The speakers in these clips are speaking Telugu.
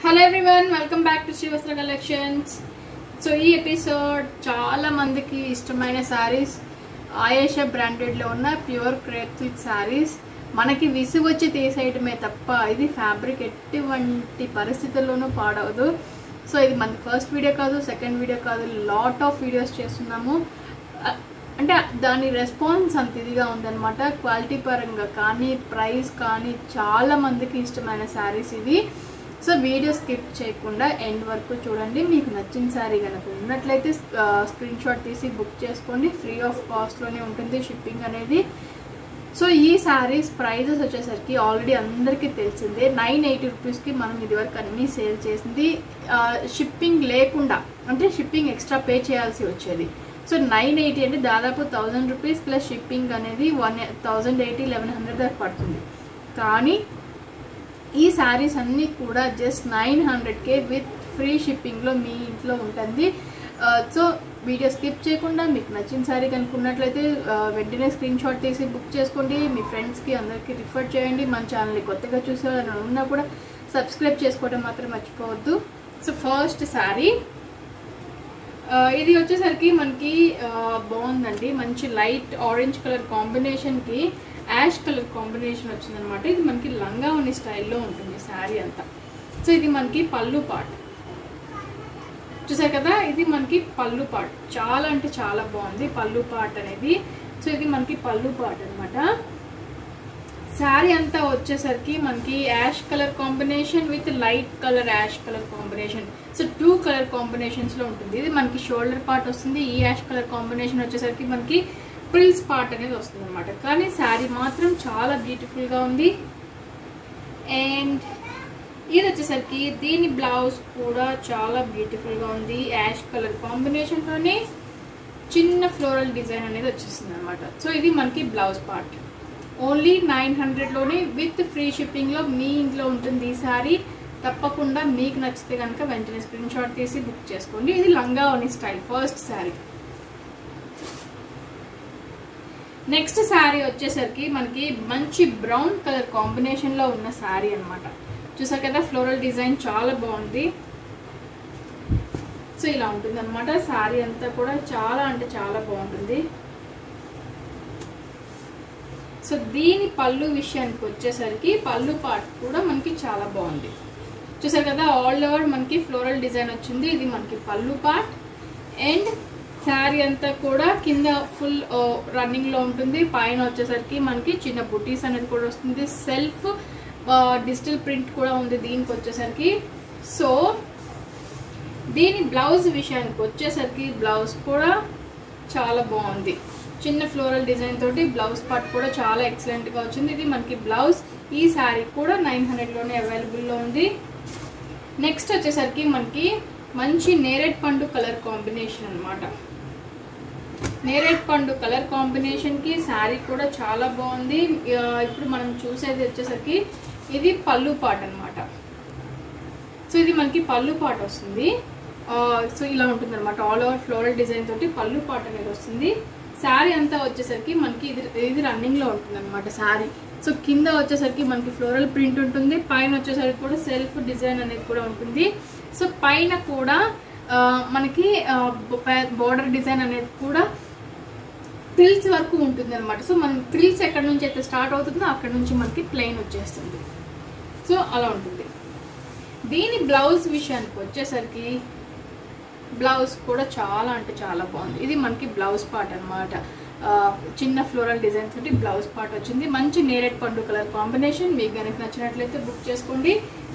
Hello everyone, welcome back to Sri Vastra collections. So ఈ ఎపిసోడ్ చాలా మందికి ఇష్టమైన శారీస్, ఆయేషా బ్రాండెడ్లో ఉన్న ప్యూర్ క్రేప్ సిల్క్ శారీస్. మనకి విసుగు వచ్చి తీసేయటమే తప్ప ఇది ఫ్యాబ్రిక్ ఎటువంటి పరిస్థితుల్లోనూ పాడవదు. సో ఇది మన ఫస్ట్ వీడియో కాదు, సెకండ్ వీడియో కాదు, లాట్ ఆఫ్ వీడియోస్ చేస్తున్నాము. అంటే దాని రెస్పాన్స్ అంత ఇదిగా ఉందన్నమాట. క్వాలిటీ పరంగా కానీ, ప్రైస్ కానీ చాలా మందికి ఇష్టమైన శారీస్ ఇవి. సో వీడియో స్కిప్ చేయకుండా ఎండ్ వరకు చూడండి. మీకు నచ్చిన శారీ కనుక ఉన్నట్లయితే స్క్రీన్ షాట్ తీసి బుక్ చేసుకోండి. ఫ్రీ ఆఫ్ కాస్ట్లోనే ఉంటుంది షిప్పింగ్ అనేది. సో ఈ శారీస్ ప్రైజెస్ వచ్చేసరికి ఆల్రెడీ అందరికీ తెలిసిందే. 980 రూపీస్కి మనం ఇదివరకు అన్నీ సేల్ చేసింది. షిప్పింగ్ లేకుండా, అంటే షిప్పింగ్ ఎక్స్ట్రా పే చేయాల్సి వచ్చేది. సో 980 అంటే దాదాపు 1000 రూపీస్ ప్లస్ షిప్పింగ్ అనేది 1080-1100 దాకా పడుతుంది. కానీ ఈ శారీస్ అన్నీ కూడా జస్ట్ 900K విత్ ఫ్రీ షిప్పింగ్లో మీ ఇంట్లో ఉంటుంది. సో వీడియో స్కిప్ చేయకుండా మీకు నచ్చిన శారీ కనుక్కున్నట్లయితే వెంటనే స్క్రీన్ షాట్ తీసి బుక్ చేసుకోండి. మీ ఫ్రెండ్స్కి అందరికీ రిఫర్ చేయండి. మన ఛానల్ని కొత్తగా చూసేవాళ్ళని ఉన్నా కూడా సబ్స్క్రైబ్ చేసుకోవడం మాత్రం మర్చిపోవద్దు. సో ఫస్ట్ శారీ ఇది వచ్చేసరికి మనకి బాగుందండి. మంచి లైట్ ఆరెంజ్ కలర్ కాంబినేషన్కి యాష్ కలర్ కాంబినేషన్ వచ్చిందనమాట. ఇది మనకి లంగా ఉన్ని స్టైల్లో ఉంటుంది శారీ అంతా. సో ఇది మనకి పళ్ళు పార్ట్ చూసారు కదా, ఇది మనకి పళ్ళు పార్ట్. చాలా అంటే చాలా బాగుంది పళ్ళు పార్ట్ అనేది. సో ఇది మనకి పళ్ళు పార్ట్ అనమాట. శారీ అంతా వచ్చేసరికి మనకి ash colour combination with light colour ash colour combination. So 2 colour కాంబినేషన్స్లో ఉంటుంది. ఇది మనకి షోల్డర్ పార్ట్ వస్తుంది. ఈ యాష్ కలర్ కాంబినేషన్ వచ్చేసరికి మనకి ప్రిల్స్ పార్ట్ అనేది వస్తుంది అనమాట. కానీ శారీ మాత్రం చాలా బ్యూటిఫుల్గా ఉంది. అండ్ ఇది వచ్చేసరికి దీని బ్లౌజ్ కూడా చాలా బ్యూటిఫుల్గా ఉంది. యాష్ కలర్ కాంబినేషన్లోనే చిన్న ఫ్లోరల్ డిజైన్ అనేది వచ్చేస్తుంది అనమాట. సో ఇది మనకి బ్లౌజ్ పార్ట్. ఓన్లీ 900లోనే విత్ ఫ్రీ షిప్పింగ్లో మీ ఇంట్లో ఉంటుంది ఈ శారీ. తప్పకుండా మీకు నచ్చితే కనుక వెంటనే స్క్రీన్ షాట్ తీసి బుక్ చేసుకోండి. ఇది లంగా ఓని style first sari. Next sari వచ్చేసరికి మనకి మంచి బ్రౌన్ కలర్ కాంబినేషన్లో ఉన్న శారీ అనమాట. చూసారు కదా, ఫ్లోరల్ డిజైన్ చాలా బాగుంది. సో ఇలా ఉంటుంది అనమాట. శారీ అంతా కూడా చాలా అంటే చాలా బాగుంటుంది. సో దీని పళ్ళు విషయానికి వచ్చేసరికి పళ్ళు పార్ట్ కూడా మనకి చాలా బాగుంది. చూసారు కదా, ఆల్ ఓవర్ మనకి ఫ్లోరల్ డిజైన్ వచ్చింది. ఇది మనకి పళ్ళు పార్ట్. అండ్ శారీ అంతా కూడా కింద ఫుల్ రన్నింగ్లో ఉంటుంది. పైన వచ్చేసరికి మనకి చిన్న బుటీస్ అనేది కూడా వస్తుంది. సెల్ఫ్ డిజిటల్ ప్రింట్ కూడా ఉంది దీనికి వచ్చేసరికి. సో దీని బ్లౌజ్ విషయానికి వచ్చేసరికి బ్లౌజ్ కూడా చాలా బాగుంది. చిన్న ఫ్లోరల్ డిజైన్ తోటి బ్లౌజ్ పార్ట్ కూడా చాలా ఎక్సలెంట్గా వచ్చింది. ఇది మనకి బ్లౌజ్. ఈ శారీ కూడా 900లోనే అవైలబుల్లో ఉంది. నెక్స్ట్ వచ్చేసరికి మనకి మంచి నేరేడ్ పండు కలర్ కాంబినేషన్ అనమాట. నేరేడ్ పండు కలర్ కాంబినేషన్కి శారీ కూడా చాలా బాగుంది. ఇప్పుడు మనం చూసేది వచ్చేసరికి ఇది పళ్ళు పార్ట్ అనమాట. సో ఇది మనకి పళ్ళు పార్ట్ వస్తుంది. సో ఇలా ఉంటుంది అనమాట. ఆల్ ఓవర్ ఫ్లోరల్ డిజైన్ తోటి పళ్ళు పార్ట్ అనేది వస్తుంది. శారీ అంతా వచ్చేసరికి మనకి ఇది రన్నింగ్లో ఉంటుంది అనమాట శారీ. సో కింద వచ్చేసరికి మనకి ఫ్లోరల్ ప్రింట్ ఉంటుంది. పైన వచ్చేసరికి కూడా సెల్ఫ్ డిజైన్ అనేది కూడా ఉంటుంది. సో పైన కూడా మనకి బోర్డర్ డిజైన్ అనేది కూడా ట్రిల్స్ వరకు ఉంటుంది అనమాట. సో మనం ట్రిల్స్ ఎక్కడి నుంచి అయితే స్టార్ట్ అవుతుందో అక్కడ నుంచి మనకి ప్లెయిన్ వచ్చేస్తుంది. సో అలా ఉంటుంది. దీని బ్లౌజ్ విషయానికి వచ్చేసరికి బ్లౌజ్ కూడా చాలా అంటే చాలా బాగుంది. ఇది మనకి బ్లౌజ్ పార్ట్ అనమాట. చిన్న ఫ్లోరల్ డిజైన్ తోటి బ్లౌజ్ పార్ట్ వచ్చింది. మంచి నేరేడ్ పండు కలర్ కాంబినేషన్. మీకు కనుక నచ్చినట్లయితే బుక్ చేసుకోండి.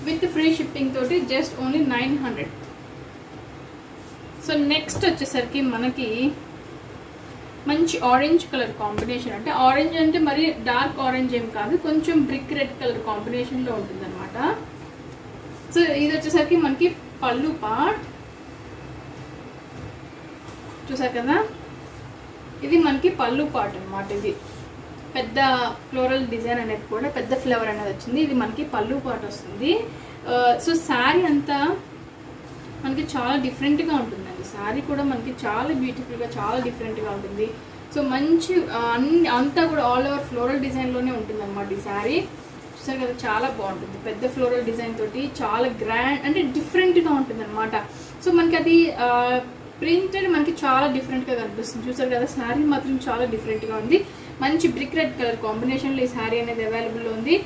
విత్ ఫ్రీ షిప్పింగ్ తోటి జస్ట్ ఓన్లీ 900. సో నెక్స్ట్ వచ్చేసరికి మనకి మంచి ఆరెంజ్ కలర్ కాంబినేషన్. అంటే ఆరెంజ్ అంటే మరి డార్క్ ఆరెంజ్ ఏం కాదు, కొంచెం బ్రిక్ రెడ్ కలర్ కాంబినేషన్లో ఉంటుంది అనమాట. సో ఇది వచ్చేసరికి మనకి పళ్ళు పార్ట్. చూసారు కదా, ఇది మనకి పళ్ళు పార్ట్ అనమాట. ఇది పెద్ద ఫ్లోరల్ డిజైన్ అనేది కూడా పెద్ద ఫ్లవర్ అనేది వచ్చింది. ఇది మనకి పళ్ళు పార్ట్ వస్తుంది. సో శారీ అంతా మనకి చాలా డిఫరెంట్గా ఉంటుందండి. శారీ కూడా మనకి చాలా బ్యూటిఫుల్గా చాలా డిఫరెంట్గా ఉంటుంది. సో మంచి అంతా కూడా ఆల్ ఓవర్ ఫ్లోరల్ డిజైన్లోనే ఉంటుంది అనమాట ఈ శారీ. చూసారు కదా చాలా బాగుంటుంది, పెద్ద ఫ్లోరల్ డిజైన్ తోటి చాలా గ్రాండ్ అంటే డిఫరెంట్ గా ఉంటుంది అనమాట. సో మనకి అది ప్రింటెడ్ మనకి చాలా డిఫరెంట్ గా కనిపిస్తుంది. చూసారు కదా శారీ మాత్రం చాలా డిఫరెంట్ గా ఉంది. మంచి బ్రిక్ రెడ్ కలర్ కాంబినేషన్ లో ఈ శారీ అనేది అవైలబుల్ ఉంది.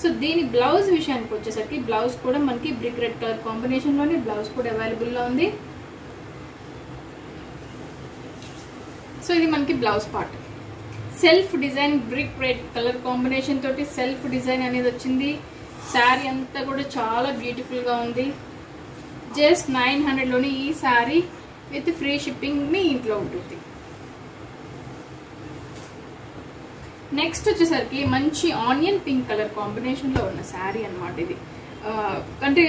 సో దీని బ్లౌజ్ విషయానికి వచ్చేసరికి బ్లౌజ్ కూడా మనకి బ్రిక్ రెడ్ కలర్ కాంబినేషన్ లోనే బ్లౌజ్ కూడా అవైలబుల్ లో ఉంది. సో ఇది మనకి blouse part. Self design brick red colour combination తోటి సెల్ఫ్ డిజైన్ అనేది వచ్చింది. శారీ అంతా కూడా చాలా బ్యూటిఫుల్ గా ఉంది. జస్ట్ 900 లోని ఈ శారీ విత్ ఫ్రీ షిప్పింగ్ మీ ఇంట్లో ఉంటుంది. నెక్స్ట్ వచ్చేసరికి మంచి ఆనియన్ పింక్ కలర్ కాంబినేషన్ లో ఉన్న శారీ అనమాట. ఇది అంటే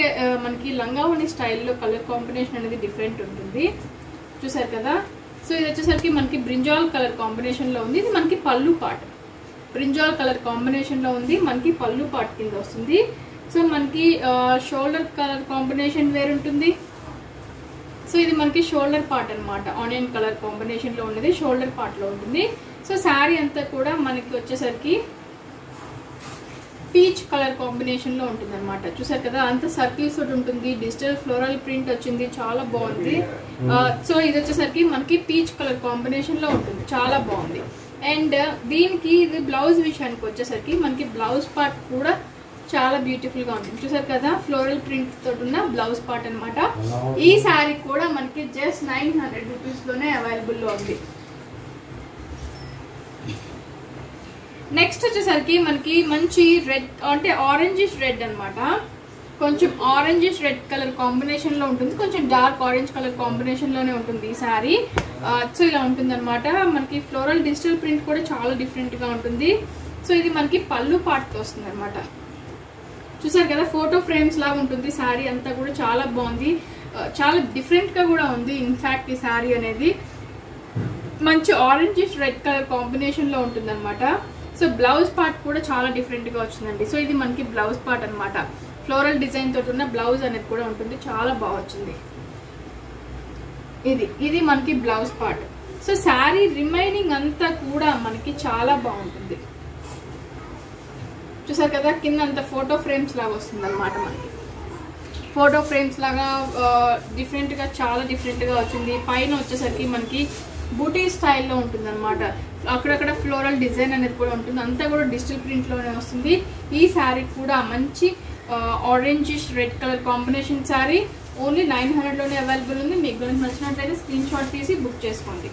మనకి లంగావణి స్టైల్లో కలర్ కాంబినేషన్ అనేది డిఫరెంట్ ఉంటుంది. చూసారు కదా. సో ఇది వచ్చేసరికి మనకి బ్రింజాల్ కలర్ కాంబినేషన్ లో ఉంది. ఇది మనకి పళ్ళు పార్ట్, బ్రింజాల్ కలర్ కాంబినేషన్ లో ఉంది. మనకి పళ్ళు పార్ట్ కింద వస్తుంది. సో మనకి షోల్డర్ కలర్ కాంబినేషన్ వేరు ఉంటుంది. సో ఇది మనకి షోల్డర్ పార్ట్ అనమాట. ఆనియన్ కలర్ కాంబినేషన్ లో ఉన్నది షోల్డర్ పార్ట్ లో ఉంటుంది. సో శారీ అంతా కూడా మనకి వచ్చేసరికి పీచ్ కలర్ కాంబినేషన్ లో ఉంటుంది అనమాట. చూసారు కదా అంత సర్కిల్స్ తోటి ఉంటుంది. డిజిటల్ ఫ్లోరల్ ప్రింట్ వచ్చింది, చాలా బాగుంది. సో ఇది వచ్చేసరికి మనకి పీచ్ కలర్ కాంబినేషన్ లో ఉంటుంది, చాలా బాగుంది. అండ్ దీనికి ఇది బ్లౌజ్ విషయానికి వచ్చేసరికి మనకి బ్లౌజ్ పార్ట్ కూడా చాలా బ్యూటిఫుల్ గా ఉంటుంది. చూసారు కదా ఫ్లోరల్ ప్రింట్ తోటి ఉన్న బ్లౌజ్ పార్ట్ అనమాట. ఈ శారీ కూడా మనకి జస్ట్ 900 రూపీస్ లోనే అవైలబుల్ లో ఉంది. నెక్స్ట్ వచ్చేసరికి మనకి మంచి రెడ్ అంటే ఆరెంజిష్ రెడ్ అనమాట. కొంచెం ఆరెంజిష్ రెడ్ కలర్ కాంబినేషన్ లో ఉంటుంది. కొంచెం డార్క్ ఆరెంజ్ కలర్ కాంబినేషన్ లోనే ఉంటుంది ఈ శారీ. సో ఇలా ఉంటుంది అనమాట. మనకి ఫ్లోరల్ డిజిటల్ ప్రింట్ కూడా చాలా డిఫరెంట్ గా ఉంటుంది. సో ఇది మనకి పళ్ళు పార్ట్ తో వస్తుంది అనమాట. చూసారు కదా ఫోటో ఫ్రేమ్స్ లాగా ఉంటుంది శారీ అంతా కూడా, చాలా బాగుంది. చాలా డిఫరెంట్ గా కూడా ఉంది. ఇన్ఫాక్ట్ ఈ శారీ అనేది మంచి ఆరెంజిష్ రెడ్ కలర్ కాంబినేషన్ లో ఉంటుంది అనమాట. సో బ్లౌజ్ పార్ట్ కూడా చాలా డిఫరెంట్ గా వచ్చిందండి. సో ఇది మనకి బ్లౌజ్ పార్ట్ అనమాట. ఫ్లోరల్ డిజైన్ తోటి ఉన్న బ్లౌజ్ అనేది కూడా ఉంటుంది, చాలా బాగా వచ్చింది. ఇది మనకి blouse part. So sari remaining అంతా కూడా మనకి చాలా బాగుంటుంది. చూసారు కదా కింద అంతా ఫోటో ఫ్రేమ్స్ లాగా వస్తుంది అనమాట. మనకి ఫోటో ఫ్రేమ్స్ లాగా డిఫరెంట్ గా చాలా డిఫరెంట్ గా వచ్చింది. పైన వచ్చేసరికి మనకి బూటీ స్టైల్లో ఉంటుంది అనమాట. అక్కడక్కడ ఫ్లోరల్ డిజైన్ అనేది కూడా ఉంటుంది. అంతా కూడా డిజిటల్ ప్రింట్ లోనే వస్తుంది. ఈ శారీ కూడా మంచి orangish red colour combination sari only 900 లోనే అవైలబుల్ ఉంది. మీకు కనుక నచ్చినట్లయితే స్క్రీన్ షాట్ తీసి బుక్ చేసుకోండి.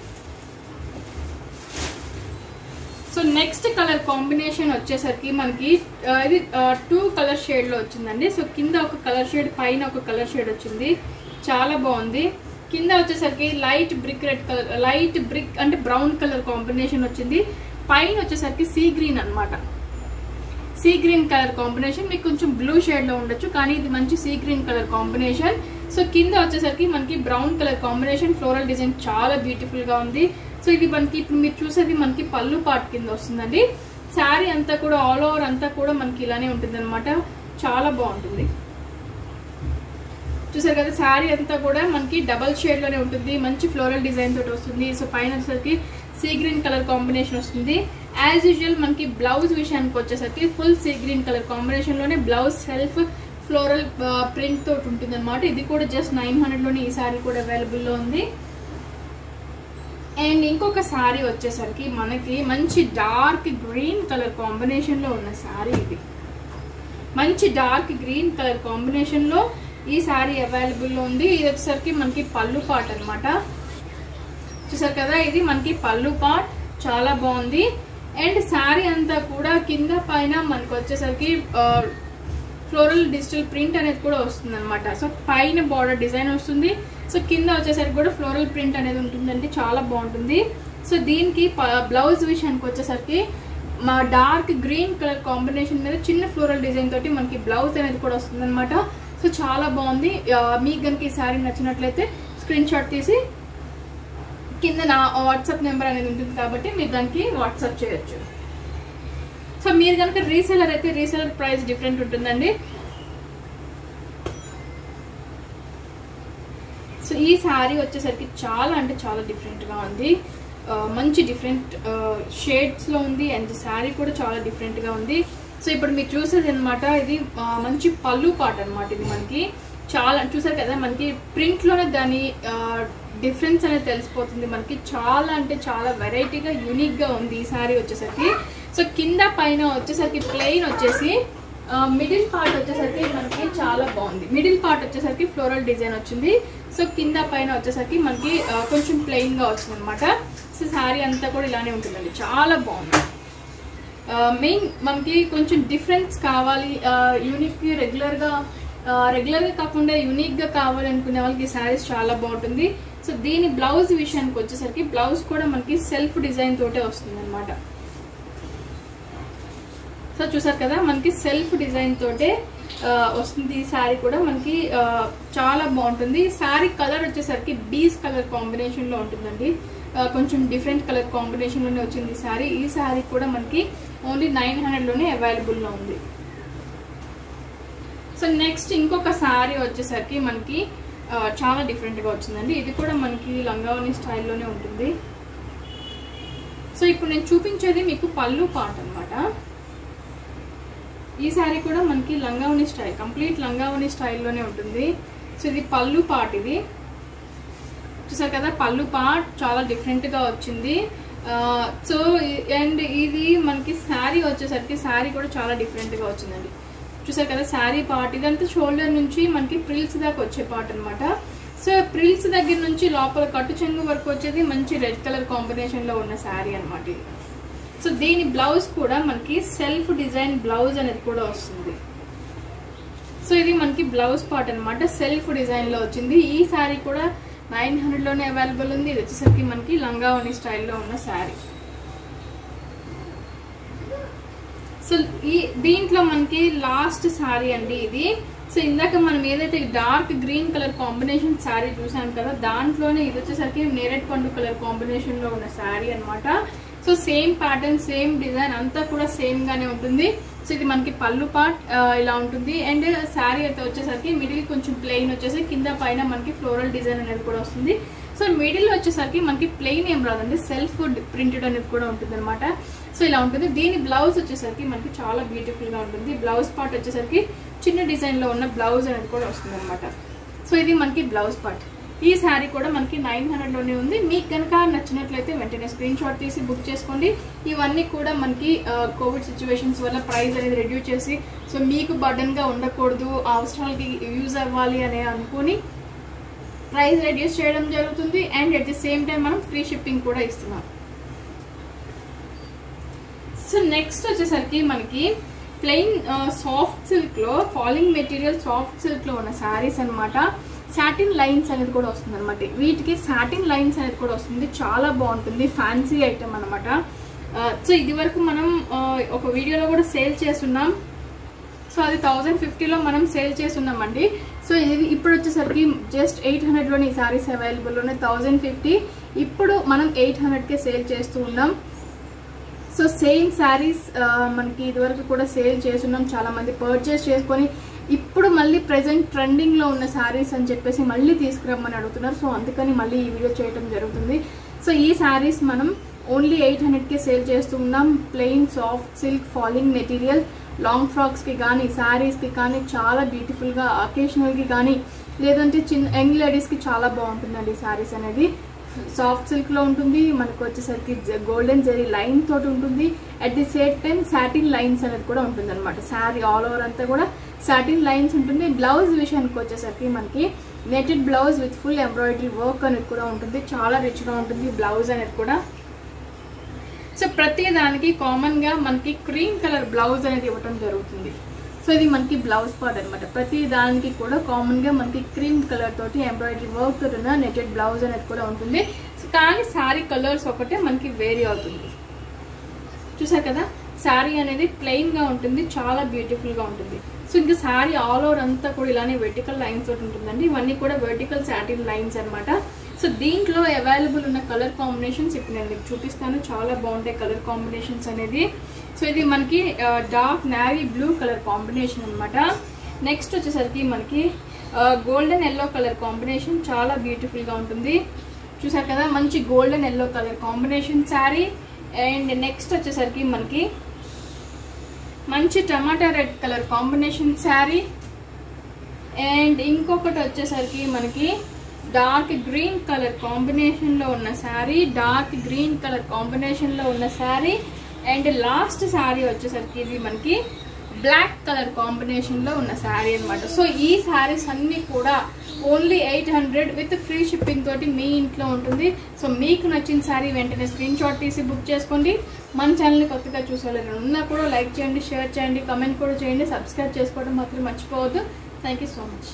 సో నెక్స్ట్ కలర్ కాంబినేషన్ వచ్చేసరికి మనకి ఇది 2 కలర్ షేడ్ లో వచ్చిందండి. సో కింద ఒక కలర్ షేడ్, పైన ఒక కలర్ షేడ్ వచ్చింది, చాలా బాగుంది. కింద వచ్చేసరికి light brick red colour, light brick అంటే బ్రౌన్ కలర్ కాంబినేషన్ వచ్చింది. పైన వచ్చేసరికి సీ గ్రీన్ అనమాట. సీ గ్రీన్ కలర్ కాంబినేషన్ మీకు కొంచెం బ్లూ షేడ్ లో ఉండొచ్చు, కానీ ఇది మంచి sea green colour combination. So కింద వచ్చేసరికి మనకి brown colour combination, floral design చాలా బ్యూటిఫుల్ గా ఉంది. సో ఇది మనకి ఇప్పుడు మీరు చూసేది మనకి పళ్ళు పార్ట్ కింద వస్తుందండి. శారీ అంతా కూడా ఆల్ ఓవర్ అంతా కూడా మనకి ఇలానే ఉంటుంది అనమాట, చాలా బాగుంటుంది. చూసారు కదా శారీ అంతా కూడా మనకి డబల్ షేడ్ లోనే ఉంటుంది, మంచి ఫ్లోరల్ డిజైన్ తోటి వస్తుంది. సో పైన వచ్చేసరికి సీ గ్రీన్ కలర్ కాంబినేషన్ వస్తుంది. యాజ్ యూజువల్ మనకి బ్లౌజ్ విషయానికి వచ్చేసరికి full sea green colour combination లోనే బ్లౌజ్ సెల్ఫ్ ఫ్లోరల్ ప్రింట్ తోటి ఉంటుంది అనమాట. ఇది కూడా జస్ట్ 900 లోనే ఈ శారీ కూడా అవైలబుల్ లో ఉంది. అండ్ ఇంకొక శారీ వచ్చేసరికి మనకి మంచి డార్క్ గ్రీన్ కలర్ కాంబినేషన్ లో ఉన్న శారీ. ఇది మంచి డార్క్ గ్రీన్ కలర్ కాంబినేషన్ లో ఈ శారీ అవైలబుల్ లో ఉంది. ఇది వచ్చేసరికి మనకి పళ్ళు పార్ట్ అనమాట. చూసారు కదా ఇది మనకి పళ్ళు పార్ట్, చాలా బాగుంది. అండ్ శారీ అంతా కూడా కింద పైన మనకి వచ్చేసరికి ఫ్లోరల్ డిజిటల్ ప్రింట్ అనేది కూడా వస్తుంది అనమాట. సో పైన బార్డర్ డిజైన్ వస్తుంది. సో కింద వచ్చేసరికి కూడా ఫ్లోరల్ ప్రింట్ అనేది ఉంటుందండి, చాలా బాగుంటుంది. సో దీనికి బ్లౌజ్ విషయానికి వచ్చేసరికి మా డార్క్ గ్రీన్ కలర్ కాంబినేషన్ మీద చిన్న ఫ్లోరల్ డిజైన్ తోటి మనకి బ్లౌజ్ అనేది కూడా వస్తుంది అనమాట. సో చాలా బాగుంది. మీకు కనుక ఈ శారీ నచ్చినట్లయితే స్క్రీన్ షాట్ తీసి కింద నా వాట్సాప్ నెంబర్ అనేది ఉంటుంది కాబట్టి మీరు దానికి వాట్సాప్ చేయొచ్చు. సో మీరు కనుక రీసెలర్ అయితే రీసెలర్ ప్రైస్ డిఫరెంట్ ఉంటుందండి. సో ఈ శారీ వచ్చేసరికి చాలా అంటే చాలా డిఫరెంట్ గా ఉంది, మంచి డిఫరెంట్ షేడ్స్ లో ఉంది. అండ్ శారీ కూడా చాలా డిఫరెంట్ గా ఉంది. సో ఇప్పుడు మీరు చూసేది అనమాట, ఇది మంచి పళ్ళు పాట అనమాట. ఇది మనకి చాలా చూసారు కదా, మనకి ప్రింట్ లోనే దాని డిఫరెన్స్ అనేది తెలిసిపోతుంది. మనకి చాలా అంటే చాలా వెరైటీగా యూనిక్ గా ఉంది ఈ సారీ వచ్చేసరికి. సో కింద పైన వచ్చేసరికి ప్లెయిన్ వచ్చేసి, మిడిల్ పార్ట్ వచ్చేసరికి మనకి చాలా బాగుంది. మిడిల్ పార్ట్ వచ్చేసరికి ఫ్లోరల్ డిజైన్ వచ్చింది. సో కింద పైన వచ్చేసరికి మనకి కొంచెం ప్లెయిన్ గా వచ్చింది అనమాట. సో శారీ అంతా కూడా ఇలానే ఉంటుందండి, చాలా బాగుంది. మెయిన్ మనకి కొంచెం డిఫరెన్స్ కావాలి, యూనిక్ రెగ్యులర్ గా కాకుండా యూనిక్ గా కావాలి అనుకునే వాళ్ళకి ఈ శారీస్ చాలా బాగుంటుంది. సో దీని బ్లౌజ్ విషయానికి వచ్చేసరికి బ్లౌజ్ కూడా మనకి సెల్ఫ్ డిజైన్ తోటే వస్తుంది అనమాట. సో చూసారు కదా, మనకి సెల్ఫ్ డిజైన్ తోటే వస్తుంది. ఈ శారీ కూడా మనకి చాలా బాగుంటుంది. శారీ కలర్ వచ్చేసరికి బీస్ కలర్ కాంబినేషన్ లో ఉంటుందండి, కొంచెం డిఫరెంట్ కలర్ కాంబినేషన్ లోనే వచ్చింది ఈ శారీ. ఈ శారీ కూడా మనకి ఓన్లీ 900 లోనే అవైలబుల్ లో ఉంది. సో నెక్స్ట్ ఇంకొక శారీ వచ్చేసరికి మనకి చాలా డిఫరెంట్ గా వచ్చిందండి. ఇది కూడా మనకి లంగావని స్టైల్లోనే ఉంటుంది. సో ఇప్పుడు నేను చూపించేది మీకు పళ్ళు పార్ట్ అనమాట. ఈ శారీ కూడా మనకి లంగావని స్టైల్, కంప్లీట్ లంగావని స్టైల్లోనే ఉంటుంది. సో ఇది పళ్ళు పార్ట్. ఇది చూసారు కదా, పళ్ళు పార్ట్ చాలా డిఫరెంట్ గా వచ్చింది. సో అండ్ ఇది మనకి శారీ వచ్చేసరికి శారీ కూడా చాలా డిఫరెంట్ గా వచ్చిందండి. చూసారు కదా శారీ పార్ట్, ఇదంతా షోల్డర్ నుంచి మనకి ప్రిల్స్ దాకా వచ్చే పార్ట్ అనమాట. సో ప్రిల్స్ దగ్గర నుంచి లోపల కట్టు చెంగు వరకు వచ్చేది మంచి రెడ్ కలర్ కాంబినేషన్ లో ఉన్న శారీ అనమాట ఇది. సో దీని బ్లౌజ్ కూడా మనకి సెల్ఫ్ డిజైన్ బ్లౌజ్ అనేది కూడా వస్తుంది. సో ఇది మనకి బ్లౌజ్ పార్ట్ అనమాట, సెల్ఫ్ డిజైన్ లో వచ్చింది. ఈ శారీ కూడా 900 లోనే అవైలబుల్ ఉంది. ఇది వచ్చేసరికి మనకి లంగావని స్టైల్లో ఉన్న శారీ. సో దీంట్లో మనకి లాస్ట్ శారీ అండి ఇది. సో ఇందాక మనం ఏదైతే dark green colour combination sari చూసాం కదా, దాంట్లోనే ఇది వచ్చేసరికి నేరేడ్ పండు కలర్ కాంబినేషన్ లో ఉన్న శారీ అనమాట. So same pattern, same design అంతా కూడా సేమ్ గానే ఉంటుంది. సో ఇది మనకి పళ్ళు పార్ట్ ఇలా ఉంటుంది. అండ్ శారీ అయితే వచ్చేసరికి మిడిల్ కొంచెం ప్లెయిన్ వచ్చేసి కింద పైన మనకి ఫ్లోరల్ డిజైన్ అనేది కూడా వస్తుంది. సో మిడిల్ వచ్చేసరికి మనకి ప్లెయిన్ ఏం రాదండి, సెల్ఫ్ ప్రింటెడ్ అనేది కూడా ఉంటుంది అనమాట. సో ఇలా ఉంటుంది. దీని బ్లౌజ్ వచ్చేసరికి మనకి చాలా బ్యూటిఫుల్ గా ఉంటుంది. బ్లౌజ్ పార్ట్ వచ్చేసరికి చిన్న డిజైన్ లో ఉన్న బ్లౌజ్ అనేది కూడా వస్తుంది అనమాట. సో ఇది మనకి బ్లౌజ్ పార్ట్. ఈ శారీ కూడా మనకి 900 లోనే ఉంది. మీకు కనుక నచ్చినట్లయితే వెంటనే స్క్రీన్ షాట్ తీసి బుక్ చేసుకోండి. ఇవన్నీ కూడా మనకి కోవిడ్ సిచ్యువేషన్స్ వల్ల ప్రైస్ అనేది రెడ్యూస్ చేసి, సో మీకు బర్డన్ గా ఉండకూడదు, అవసరాలకి యూజ్ అవ్వాలి అని అనుకుని ప్రైస్ రెడ్యూస్ చేయడం జరుగుతుంది. And at the same time మనం ఫ్రీ షిప్పింగ్ కూడా ఇస్తున్నాం. సో నెక్స్ట్ వచ్చేసరికి మనకి ప్లెయిన్ సాఫ్ట్ సిల్క్ లో, ఫాలింగ్ మెటీరియల్ సాఫ్ట్ సిల్క్ లో ఉన్న శారీస్ అనమాట. సాటిన్ లైన్స్ అనేది కూడా వస్తుంది అనమాట. వీటికి సాటిన్ లైన్స్ అనేది కూడా వస్తుంది, చాలా బాగుంటుంది, ఫ్యాన్సీ ఐటమ్ అనమాట. సో ఇది వరకు మనం ఒక వీడియోలో కూడా సేల్ చేస్తున్నాం. సో అది 1050లో మనం సేల్ చేస్తున్నామండి. సో ఇది ఇప్పుడు వచ్చేసరికి జస్ట్ 800లోని ఈ సారీస్ అవైలబుల్ ఉన్నాయి. 1050 ఇప్పుడు మనం 800కే సేల్ చేస్తూ ఉన్నాం. సో సేమ్ శారీస్ మనకి ఇదివరకు కూడా సేల్ చేస్తున్నాం, చాలా మంది పర్చేస్ చేసుకొని ఇప్పుడు మళ్ళీ ప్రెసెంట్ ట్రెండింగ్ లో ఉన్న శారీస్ అని చెప్పేసి మళ్ళీ తీసుకురమ్మని అడుగుతున్నారు. సో అందుకని మళ్ళీ ఈ వీడియో చేయడం జరుగుతుంది. సో ఈ శారీస్ మనం ఓన్లీ 800కే సేల్ చేస్తూ ఉన్నాం. Plain soft silk falling material, long frocks కి కానీ శారీస్ కి కానీ చాలా బ్యూటిఫుల్ గా, అకేషనల్ కి కానీ లేదంటే చిన్న యంగ్ లేడీస్ కి చాలా బాగుంటుందండి ఈ శారీస్ అనేది. సాఫ్ట్ సిల్క్ లో ఉంటుంది, మనకు వచ్చేసరికి గోల్డెన్ జెరీ లైన్ తోటి ఉంటుంది. At the same time satin lines అనేది కూడా ఉంటుంది అనమాట. శారీ ఆల్ ఓవర్ అంతా కూడా సాటిన్ లైన్స్ ఉంటుంది. బ్లౌజ్ విషయానికి వచ్చేసరికి మనకి netted blouse with full embroidery work అనేది కూడా ఉంటుంది, చాలా రిచ్ గా ఉంటుంది బ్లౌజ్ అనేది కూడా. సో ప్రతి దానికి కామన్ గా మనకి క్రీమ్ కలర్ బ్లౌజ్ అనేది ఇవ్వటం జరుగుతుంది. సో ఇది మనకి బ్లౌజ్ పార్ట్ అనమాట. ప్రతి దానికి కూడా కామన్ గా మనకి క్రీమ్ కలర్ తోటి ఎంబ్రాయిడరీ వర్క్ తోటి ఉన్న నెటెడ్ బ్లౌజ్ అనేది కూడా ఉంటుంది. సో కానీ శారీ కలర్స్ ఒకటే మనకి వేరీ అవుతుంది. చూసారు కదా, శారీ అనేది ప్లెయిన్ గా ఉంటుంది, చాలా బ్యూటిఫుల్ గా ఉంటుంది. సో ఇంకా శారీ ఆల్ ఓవర్ అంతా కూడా ఇలానే వెర్టికల్ లైన్స్ తోటి ఉంటుందండి. ఇవన్నీ కూడా వెర్టికల్ సాటిన్ లైన్స్ అనమాట. సో దీంట్లో అవైలబుల్ ఉన్న కలర్ కాంబినేషన్స్ ఇప్పుడు నేను మీకు చూపిస్తాను, చాలా బాగుంటాయి కలర్ కాంబినేషన్స్ అనేది. సో ఇది మనకి dark navy blue colour combination అనమాట. నెక్స్ట్ వచ్చేసరికి మనకి గోల్డెన్ ఎల్లో కలర్ కాంబినేషన్, చాలా బ్యూటిఫుల్ గా ఉంటుంది. చూసారు కదా, మంచి golden yellow colour combination sari. And next వచ్చేసరికి మనకి మంచి tomato red colour combination sari. And ఇంకొకటి వచ్చేసరికి మనకి డార్క్ గ్రీన్ కలర్ కాంబినేషన్లో ఉన్న శారీ, డార్క్ గ్రీన్ కలర్ కాంబినేషన్లో ఉన్న శారీ. అండ్ లాస్ట్ శారీ వచ్చేసరికి ఇది మనకి బ్లాక్ కలర్ కాంబినేషన్లో ఉన్న శారీ అనమాట. సో ఈ శారీస్ అన్నీ కూడా ఓన్లీ 800 విత్ ఫ్రీ షిప్పింగ్ తోటి మీ ఇంట్లో ఉంటుంది. సో మీకు నచ్చిన శారీ వెంటనే స్క్రీన్ షాట్ తీసి బుక్ చేసుకోండి. మన ఛానల్ని కొత్తగా చూసే వాళ్ళు ఉన్నా కూడా లైక్ చేయండి, షేర్ చేయండి, కమెంట్ కూడా చేయండి. సబ్స్క్రైబ్ చేసుకోవడం మాత్రం మర్చిపోవద్దు. Thank you so much.